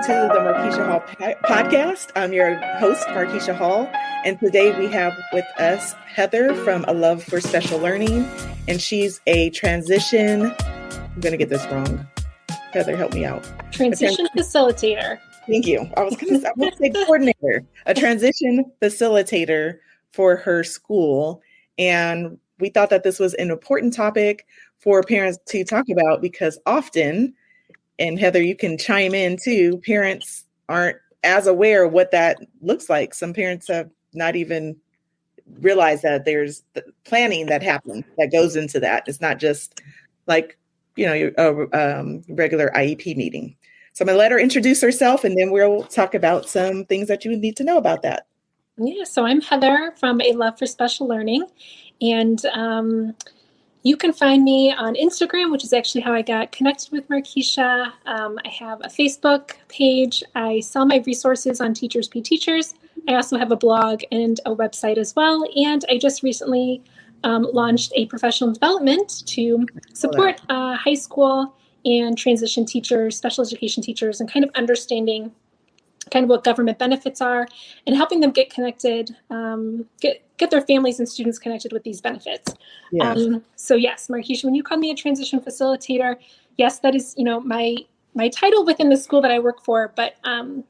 to the Markeisha Hall podcast. I'm your host, Markeisha Hall, and today we have with us Heather from A Love for Special Learning, and she's a transition, I'm going to get this wrong. Heather, help me out. Transition facilitator. Thank you. I was going to say coordinator, a transition facilitator for her school. And we thought that this was an important topic for parents to talk about because often, and Heather, you can chime in too, parents aren't as aware of what that looks like. Some parents have not even realized that there's the planning that happens that goes into that. It's not just like, a regular IEP meeting. So I'm going to let her introduce herself and then we'll talk about some things that you would need to know about that. Yeah, so I'm Heather from A Love for Special Learning. And you can find me on Instagram, which is actually how I got connected with Markeisha. I have a Facebook page. I sell my resources on Teachers Be Teachers. I also have a blog and a website as well. And I just recently launched a professional development to support high school and transition teachers, special education teachers, and kind of understanding kind of what government benefits are and helping them get connected, get their families and students connected with these benefits. Yes. So yes, Markeisha, when you call me a transition facilitator, yes, that is, my title within the school that I work for, but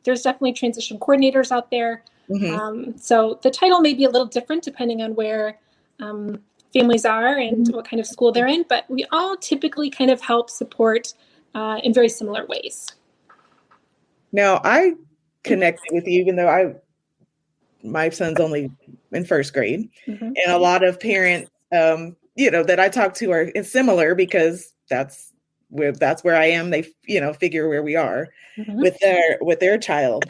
there's definitely transition coordinators out there. Mm-hmm. So the title may be a little different depending on where families are and what kind of school they're in, but we all typically kind of help support in very similar ways. Now, I connected with you, even though my son's only in first grade, and a lot of parents, that I talk to are similar because that's where I am. They, figure where we are with their child.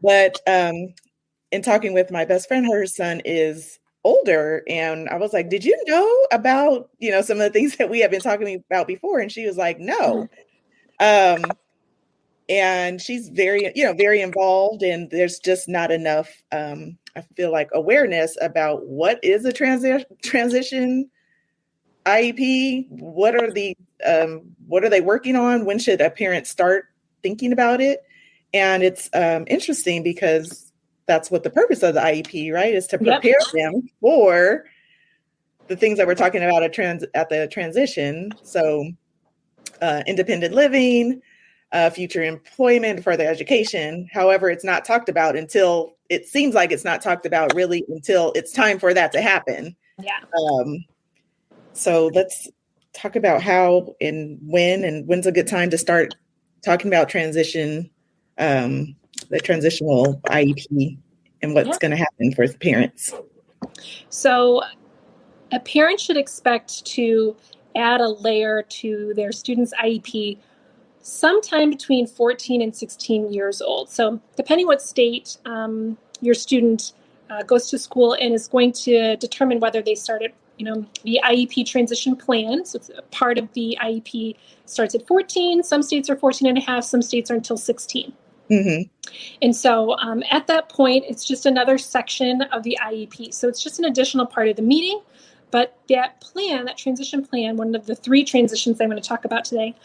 But in talking with my best friend, her son is older, and I was like, "Did you know about some of the things that we have been talking about before?" And she was like, "No." And she's very involved, and there's just not enough, I feel like, awareness about what is a transition IEP. What are they working on? When should a parent start thinking about it? And it's interesting because that's what the purpose of the IEP, right, is to prepare them for the things that we're talking about at the transition. So independent living, future employment, further education. However, it's not talked about until it seems like it's not talked about really until it's time for that to happen. Yeah. So let's talk about how and when's a good time to start talking about transition, the transitional IEP and what's going to happen for parents. So a parent should expect to add a layer to their student's IEP sometime between 14 and 16 years old. So depending what state your student goes to school and is going to determine whether they started, the IEP transition plan. So it's a part of the IEP starts at 14. Some states are 14 and a half. Some states are until 16. Mm-hmm. And so at that point, it's just another section of the IEP. So it's just an additional part of the meeting. But that plan, that transition plan, one of the 3 transitions I'm going to talk about today,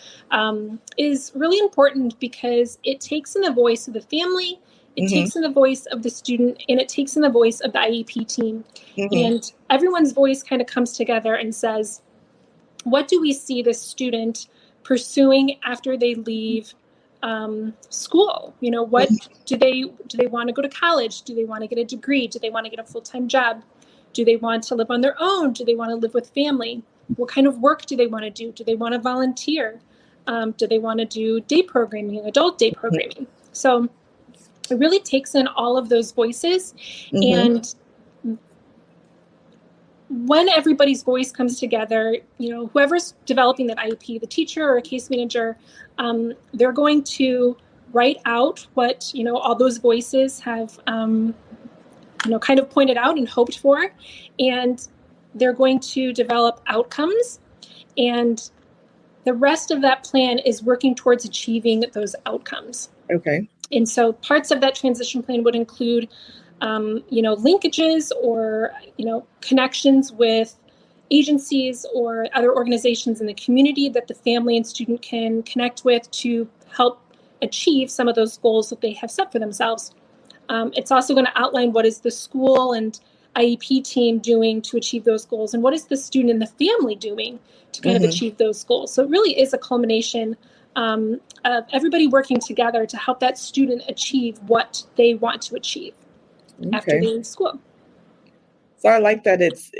is really important because it takes in the voice of the family, it takes in the voice of the student, and it takes in the voice of the IEP team. And everyone's voice kind of comes together and says, what do we see this student pursuing after they leave school? What do they want to go to college? Do they want to get a degree? Do they want to get a full-time job? Do they want to live on their own? Do they want to live with family? What kind of work do they want to do? Do they want to volunteer? Do they want to do day programming, adult day programming? So it really takes in all of those voices. And when everybody's voice comes together, whoever's developing that IEP, the teacher or a case manager, they're going to write out what, all those voices have kind of pointed out and hoped for, and they're going to develop outcomes, and the rest of that plan is working towards achieving those outcomes. Okay. And so parts of that transition plan would include, linkages or, connections with agencies or other organizations in the community that the family and student can connect with to help achieve some of those goals that they have set for themselves. It's also going to outline what is the school and IEP team doing to achieve those goals, and what is the student and the family doing to kind of achieve those goals. So it really is a culmination of everybody working together to help that student achieve what they want to achieve after they leave school. So I like that it's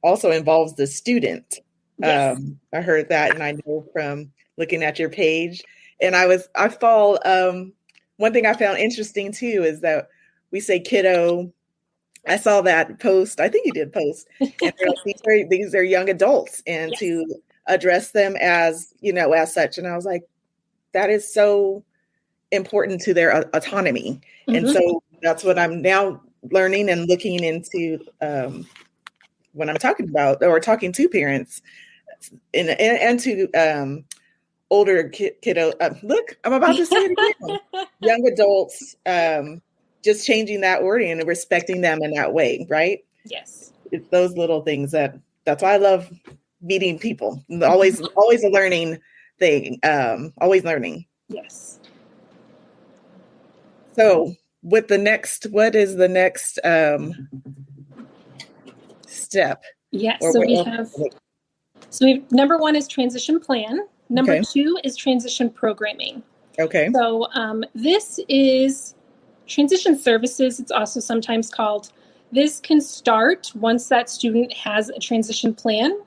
also involves the student. Yes. I heard that, and I know from looking at your page, and one thing I found interesting too is that we say kiddo. I saw that post. I think you did post. And these are young adults, and to address them as, as such. And I was like, that is so important to their autonomy. And so that's what I'm now learning and looking into when I'm talking about or talking to parents and to older kiddo. Look, I'm about to say it again. Young adults, just changing that wording and respecting them in that way, right? Yes. It's those little things that's why I love meeting people. Always a learning thing. Always learning. Yes. So what is the next step? Yes. So number 1 is transition plan. Number 2 is transition programming. Okay. So this is transition services, it's also sometimes called. This can start once that student has a transition plan,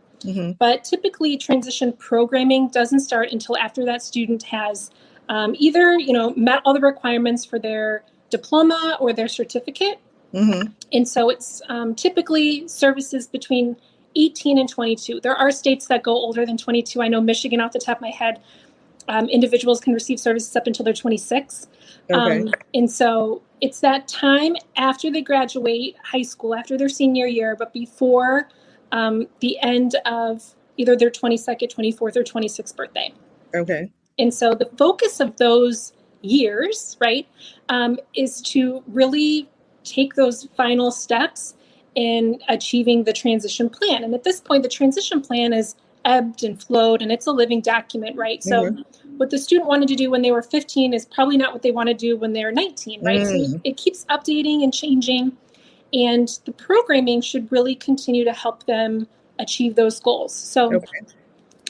but typically transition programming doesn't start until after that student has either met all the requirements for their diploma or their certificate. And so it's typically services between 18 and 22. There are states that go older than 22. I know Michigan off the top of my head. Individuals can receive services up until they're 26. And so it's that time after they graduate high school, after their senior year, but before the end of either their 22nd, 24th, or 26th birthday. Okay. And so the focus of those years, right, is to really take those final steps in achieving the transition plan. And at this point, the transition plan is ebbed and flowed, and it's a living document, right? So what the student wanted to do when they were 15 is probably not what they want to do when they're 19, right? So it keeps updating and changing, and the programming should really continue to help them achieve those goals. So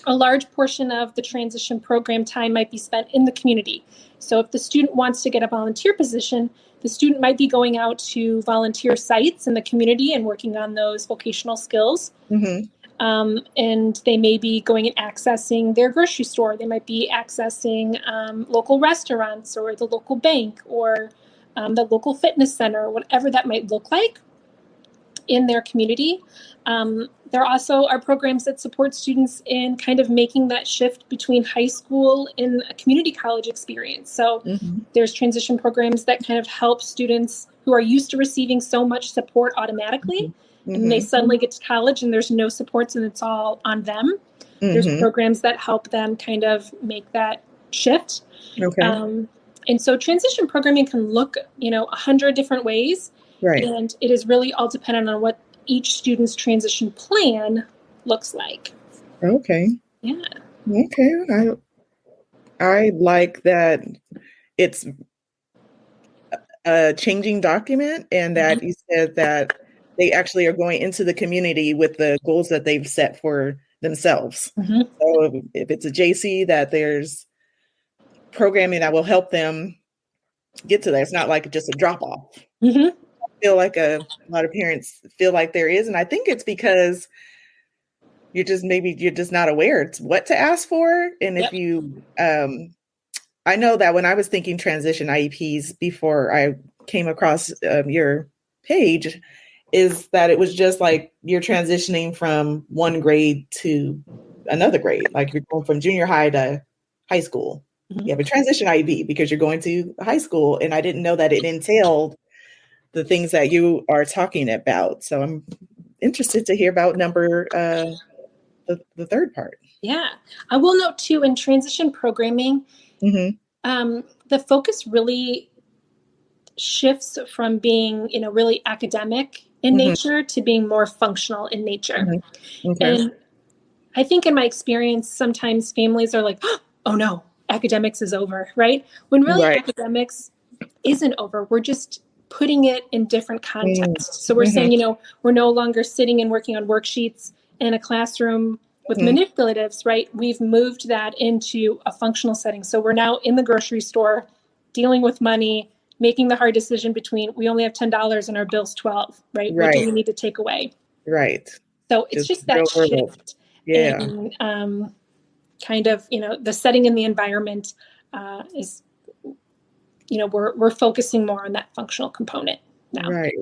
a large portion of the transition program time might be spent in the community. So if the student wants to get a volunteer position, the student might be going out to volunteer sites in the community and working on those vocational skills. And they may be going and accessing their grocery store. They might be accessing local restaurants or the local bank or the local fitness center, whatever that might look like in their community. There also are programs that support students in kind of making that shift between high school and a community college experience. So there's transition programs that kind of help students who are used to receiving so much support automatically. And they suddenly get to college and there's no supports and it's all on them. There's programs that help them kind of make that shift. And so transition programming can look, 100 different ways. Right. And it is really all dependent on what each student's transition plan looks like. Okay. Yeah. Okay. I like that it's a changing document and that you said that they actually are going into the community with the goals that they've set for themselves. So if it's a JC, that there's programming that will help them get to that. It's not like just a drop off. I feel like a lot of parents feel like there is. And I think it's because you're just not aware it's what to ask for. And if you, I know that when I was thinking transition IEPs before I came across your page, is that it was just like you're transitioning from one grade to another grade. Like you're going from junior high to high school. You have a transition IEP because you're going to high school. And I didn't know that it entailed the things that you are talking about. So I'm interested to hear about the third part. Yeah. I will note too, in transition programming, the focus really shifts from being, really academic in nature to being more functional in nature. And I think in my experience, sometimes families are like, oh no, academics is over, right? When really Right. academics isn't over. We're just putting it in different contexts. So we're saying, we're no longer sitting and working on worksheets in a classroom with manipulatives, right? We've moved that into a functional setting. So we're now in the grocery store dealing with money, making the hard decision between we only have $10 and our bill's 12, right? What do we need to take away? Right. So it's just that shift in kind of, the setting and the environment is, we're focusing more on that functional component now. Right.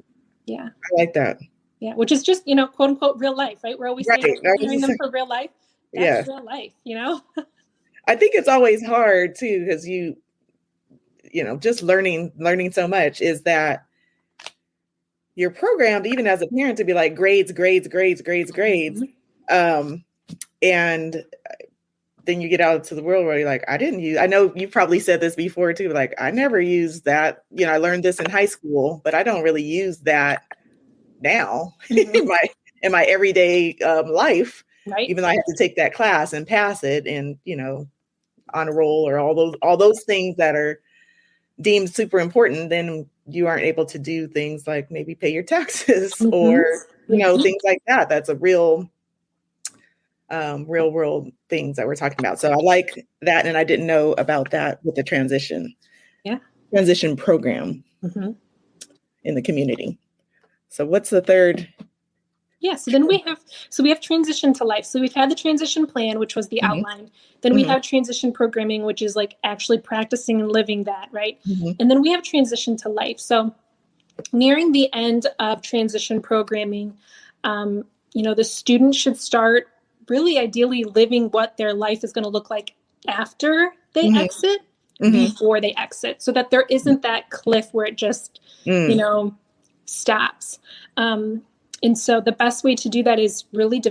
Yeah. I like that. Yeah. Which is just, quote unquote, real life, right? We're always saying we're preparing them for real life. That's real life, I think it's always hard too, because just learning so much is that you're programmed, even as a parent, to be like grades. And then you get out into the world where you're like, I know you probably said this before too, like, I never used that. I learned this in high school, but I don't really use that now in my everyday life. Right. Even though I have to take that class and pass it and, on a roll or all those things that are deemed super important, then you aren't able to do things like maybe pay your taxes or, things like that. That's a real world things that we're talking about. So I like that. And I didn't know about that with the transition program in the community. So what's the third? Yeah. So then we have transition to life. So we've had the transition plan, which was the outline. Then we have transition programming, which is like actually practicing and living that. Right. And then we have transition to life. So nearing the end of transition programming, the student should start really ideally living what their life is going to look like after they exit, before they exit, so that there isn't that cliff where it just, stops. And so the best way to do that is really,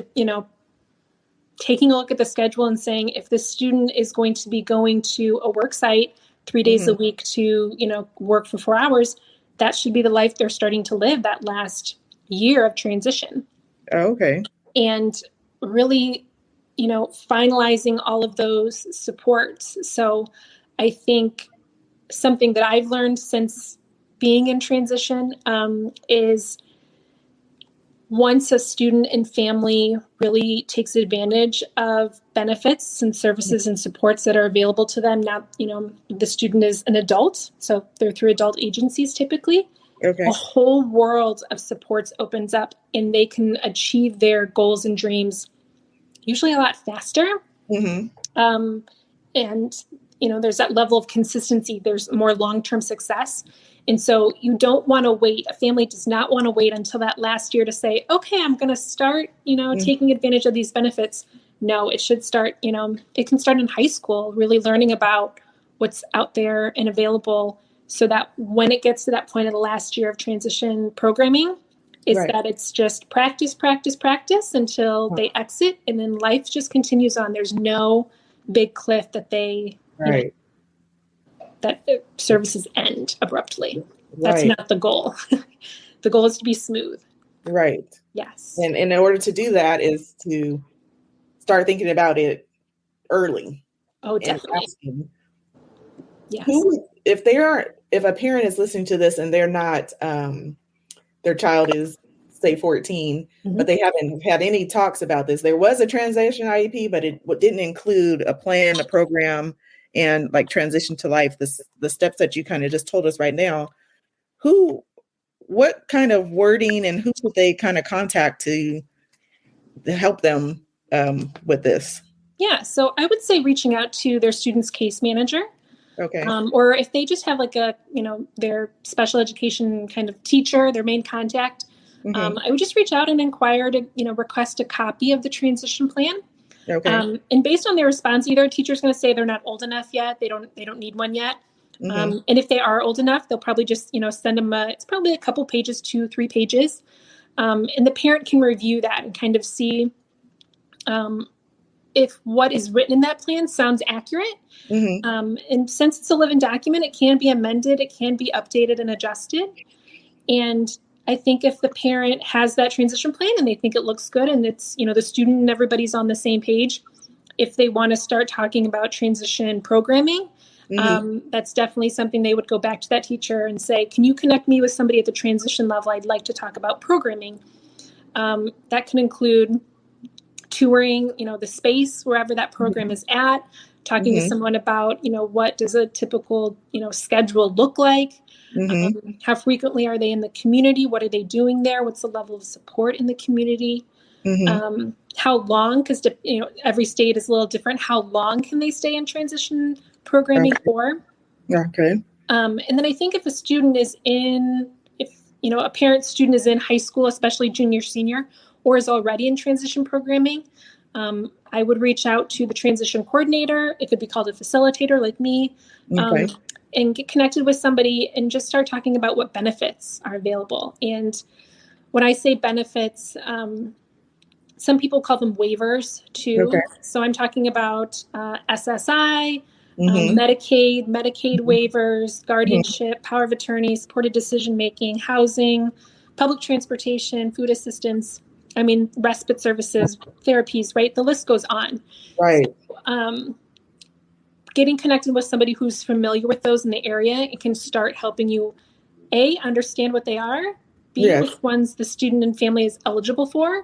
taking a look at the schedule and saying, if the student is going to be going to a work site 3 days a week to, work for 4 hours, that should be the life they're starting to live that last year of transition. Oh, okay. And really, finalizing all of those supports. So I think something that I've learned since being in transition is once a student and family really takes advantage of benefits and services and supports that are available to them. Now, the student is an adult, so they're through adult agencies typically. Okay. A whole world of supports opens up and they can achieve their goals and dreams usually a lot faster. And, there's that level of consistency. There's more long-term success. And so you don't want to wait. A family does not want to wait until that last year to say, okay, I'm going to start, taking advantage of these benefits. No, it should start, it can start in high school, really learning about what's out there and available, so that when it gets to that point of the last year of transition programming, that it's just practice until they exit, and then life just continues on. There's no big cliff that they, that services end abruptly. That's not the goal. The goal is to be smooth. Right. Yes. And in order to do that is to start thinking about it early. Oh, definitely. Yes. If a parent is listening to this and they're not, their child is say 14, but they haven't had any talks about this. There was a transition IEP, but it didn't include a plan, a program, and like transition to life, the steps that you kind of just told us right now. What kind of wording and who should they kind of contact to help them with this? Yeah, so I would say reaching out to their student's case manager. Okay. Or if they just have like their special education kind of teacher, their main contact, I would just reach out and inquire to, request a copy of the transition plan. Okay. And based on their response, either a teacher's going to say they're not old enough yet, they don't need one yet. And if they are old enough, they'll probably just, send them it's probably a couple pages, 2-3 pages. And the parent can review that and kind of see if what is written in that plan sounds accurate. And since it's a living document, it can be amended, it can be updated and adjusted. And I think if the parent has that transition plan and they think it looks good and it's, the student and everybody's on the same page, If they want to start talking about transition programming, that's definitely something they would go back to that teacher and say, can you connect me with somebody at the transition level? I'd like to talk about programming. That can include touring, the space wherever that program is at, talking to someone about, what does a typical, schedule look like? How frequently are they in the community? What are they doing there? What's the level of support in the community? How long, because every state is a little different. How long can they stay in transition programming for? Okay. And then I think if a student is a parent student is in high school, especially junior, senior, or is already in transition programming, I would reach out to the transition coordinator. It could be called a facilitator like me, and get connected with somebody and just start talking about what benefits are available. And when I say benefits, some people call them waivers too. Okay. So I'm talking about SSI, Medicaid waivers, guardianship, power of attorney, supported decision-making, housing, public transportation, food assistance, respite services, therapies, right? The list goes on. Right. So, getting connected with somebody who's familiar with those in the area, it can start helping you, A, understand what they are, B, which ones the student and family is eligible for,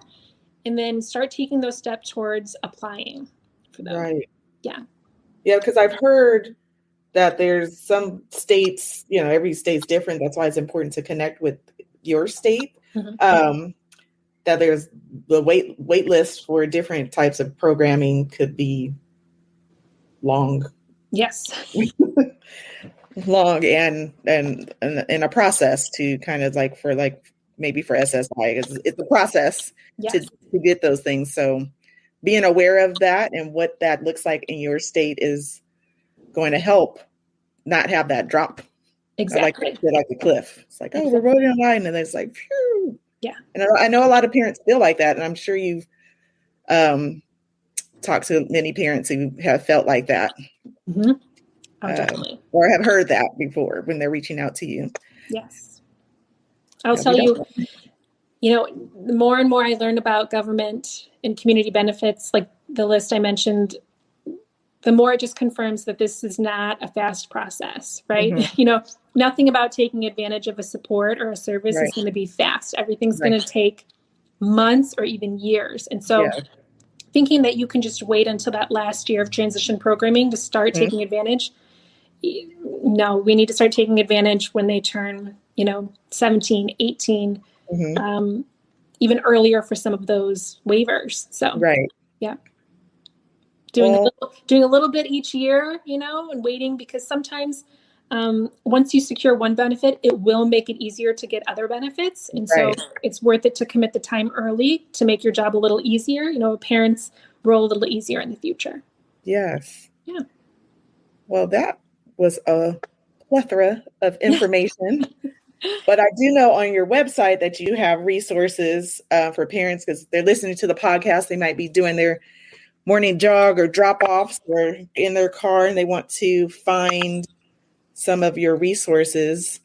and then start taking those steps towards applying for them. Right. Yeah. Yeah, because I've heard that there's some states, every state's different. That's why it's important to connect with your state. That there's the wait list for different types of programming could be long. Yes. Long and a process to kind of maybe for SSI, it's a process to get those things. So being aware of that and what that looks like in your state is going to help not have that drop. Exactly. Like a cliff. It's like, we're voting online, and it's like, phew. Yeah. And I know a lot of parents feel like that, and I'm sure you've talked to many parents who have felt like that. Oh, definitely. Or have heard that before when they're reaching out to you. Yes. I'll tell you, the more and more I learn about government and community benefits, like the list I mentioned, the more it just confirms that this is not a fast process, right? Nothing about taking advantage of a support or a service is going to be fast. Everything's going to take months or even years. And so thinking that you can just wait until that last year of transition programming to start taking advantage, no, we need to start taking advantage when they turn, 17, 18, even earlier for some of those waivers. So, yeah. Doing a little bit each year, and waiting, because sometimes once you secure one benefit, it will make it easier to get other benefits. And so it's worth it to commit the time early to make your job a little easier, a parent's role a little easier in the future. Yes. Yeah. Well, that was a plethora of information. But I do know on your website that you have resources for parents, because they're listening to the podcast. They might be doing their morning jog or drop-offs or in their car, and they want to find some of your resources.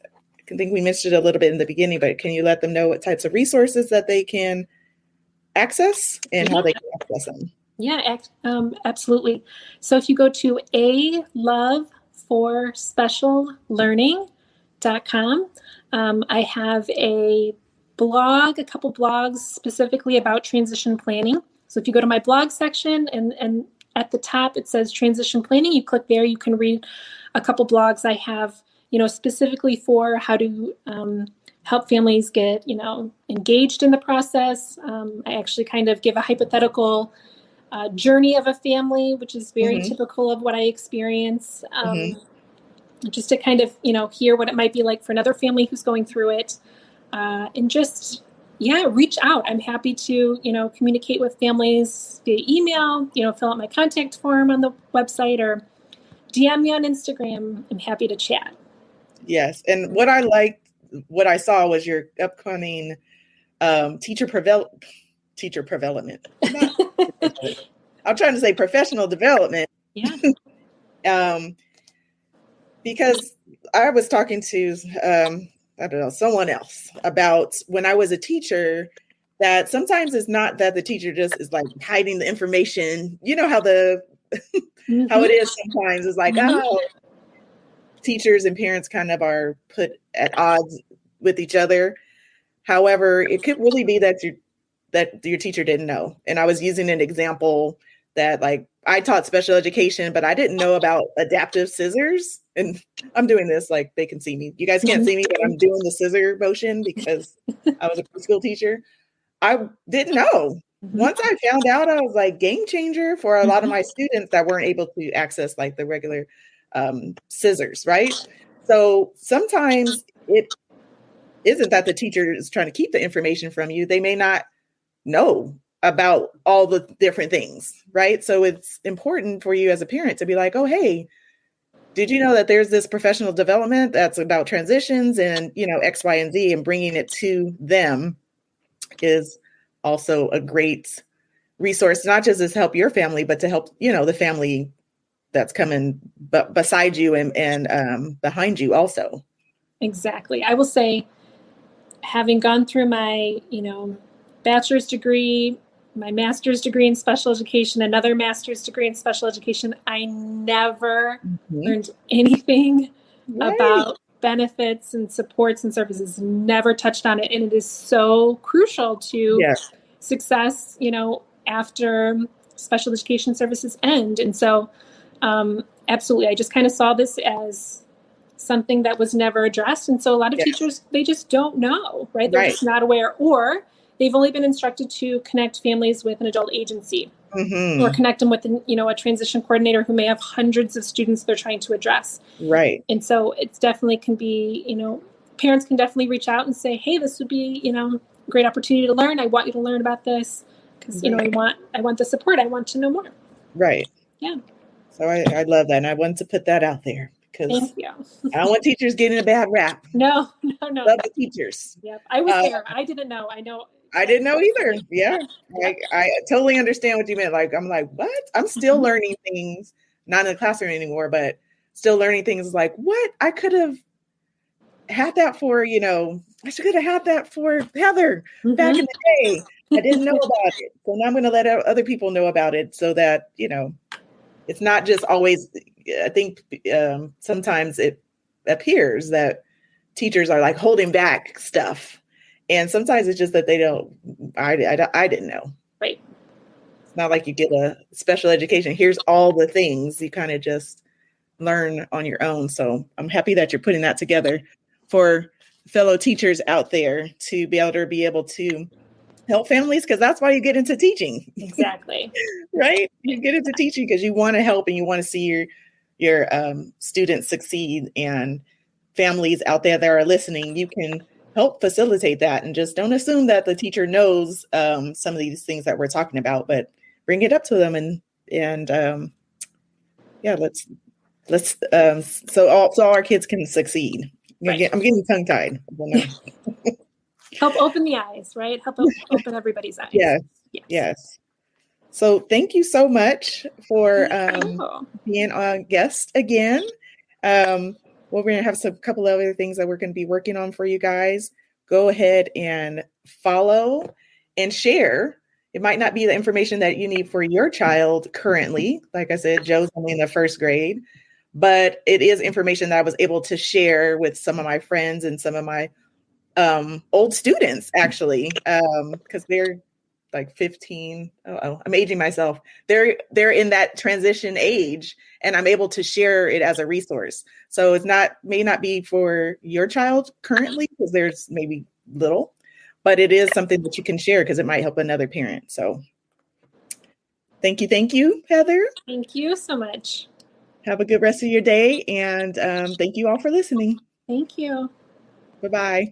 I think we mentioned it a little bit in the beginning, but can you let them know what types of resources that they can access and how they can access them? Yeah, absolutely. So if you go to aloveforspeciallearning.com, I have a couple blogs specifically about transition planning. So if you go to my blog section and at the top it says transition planning, you click there, you can read a couple blogs I have, specifically for how to help families get, engaged in the process. I actually kind of give a hypothetical journey of a family, which is very typical of what I experience. Just to kind of, hear what it might be like for another family who's going through it. And just, reach out. I'm happy to, communicate with families via email, fill out my contact form on the website or DM me on Instagram. I'm happy to chat. Yes. And what I saw was your upcoming teacher development. I'm trying to say professional development. Yeah. Because I was talking to, someone else about when I was a teacher, that sometimes it's not that the teacher just is like hiding the information. You know how the how it is sometimes. It's like, oh, teachers and parents kind of are put at odds with each other. However, it could really be that your teacher didn't know. And I was using an example that, like, I taught special education, but I didn't know about adaptive scissors. And I'm doing this like they can see me. You guys can't see me, but I'm doing the scissor motion because I was a preschool teacher. I didn't know. Once I found out, I was like game changer for a lot of my students that weren't able to access like the regular scissors, right? So sometimes it isn't that the teacher is trying to keep the information from you. They may not know about all the different things, right? So it's important for you as a parent to be like, oh, hey, did you know that there's this professional development that's about transitions and, you know, X, Y, and Z, and bringing it to them is also a great resource, not just to help your family, but to help, you know, the family that's coming beside you and behind you also. Exactly. I will say, having gone through my, bachelor's degree, my master's degree in special education, another master's degree in special education, I never learned anything about benefits and supports and services, never touched on it. And it is so crucial to success, after special education services end. And so, absolutely, I just kind of saw this as something that was never addressed. And so a lot of teachers, they just don't know, right? They're just not aware, or they've only been instructed to connect families with an adult agency or connect them with, a transition coordinator who may have hundreds of students they're trying to address. Right. And so it's definitely can be, parents can definitely reach out and say, hey, this would be, a great opportunity to learn. I want you to learn about this because, I want the support. I want to know more. Right. Yeah. So I love that. And I wanted to put that out there because thank you. I don't want teachers getting a bad rap. No. Love the teachers. Yep. I was there. I didn't know. I know. I didn't know either. Yeah. I totally understand what you meant. Like, I'm like, what? I'm still learning things, not in the classroom anymore, but still learning things like, what? I could have had that for, I should have had that for Heather back in the day. I didn't know about it. So now I'm going to let other people know about it so that, it's not just always, I think sometimes it appears that teachers are like holding back stuff. And sometimes it's just that they don't, I didn't know. Right. It's not like you get a special education. Here's all the things you kind of just learn on your own. So I'm happy that you're putting that together for fellow teachers out there to be able to help families, because that's why you get into teaching. Exactly. Right? You get into teaching because you want to help and you want to see your students succeed, and families out there that are listening, you can help facilitate that, and just don't assume that the teacher knows some of these things that we're talking about, but bring it up to them and let's so all our kids can succeed. Right. I'm getting tongue tied. Help open the eyes, right? Help open everybody's eyes. Yes. So thank you so much for being a guest again. We're going to have a couple of other things that we're going to be working on for you guys. Go ahead and follow and share. It might not be the information that you need for your child currently. Like I said, Joe's only in the first grade, but it is information that I was able to share with some of my friends and some of my old students, actually, because they're like 15. I'm aging myself. They're in that transition age, and I'm able to share it as a resource. So may not be for your child currently because there's maybe little, but it is something that you can share because it might help another parent. So thank you, Heather. Thank you so much. Have a good rest of your day, and thank you all for listening. Thank you. Bye-bye.